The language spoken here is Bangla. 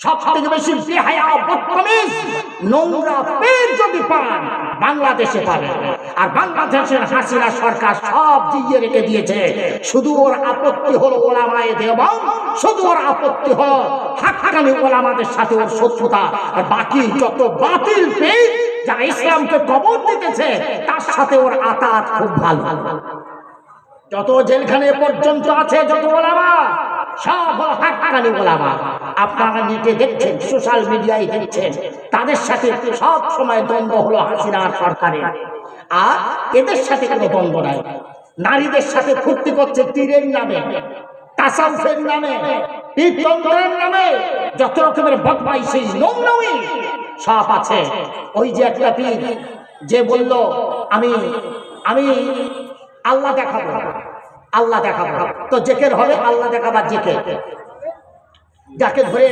সব থেকে বেশি বেহায়া বদতমিজ নোংরা পীর যদি পান বাংলাদেশে পাবেন। আর বাংলাদেশের হাসিনা সরকার সব জিইয়ে রেখে দিয়েছে। শুধু ওর আপত্তি হলো ওলামায়ে দেওবন্দ, শুধু ওর আপত্তি হলো হাক্কানি ওলামাদের সাথে ওর শত্রুতা। আর বাকি যত বাতিল পীর যারা ইসলামকে কবর দিতেছে তার সাথে ওর আতাত খুব ভালো। যত জেলখানে পর্যন্ত আছে যত ওলামা সব হলো হাক্কানি ওলামা। আপনারা নেটে দেখছেন, সোশ্যাল মিডিয়ায় দেখছেন, তাদের সাথে সব সময় দ্বন্দ্ব হলো হাসিনার সরকারের। আর এদের সাথে কোনো দ্বন্দ্ব নাই। নারীদের সাথে ফুর্তি করছে তীরের নামে, তাসাউফের নামে, পীরতন্ত্রের নামে, যত রকমের বদমাইশি নোংরামি সব আছে। ওই যে একটা পীর যে বলল আমি আমি আল্লাহ দেখাবো, আল্লাহ দেখাবো, তো জেকের হবে আল্লাহ দেখাবার জেকের, যাকে ধরে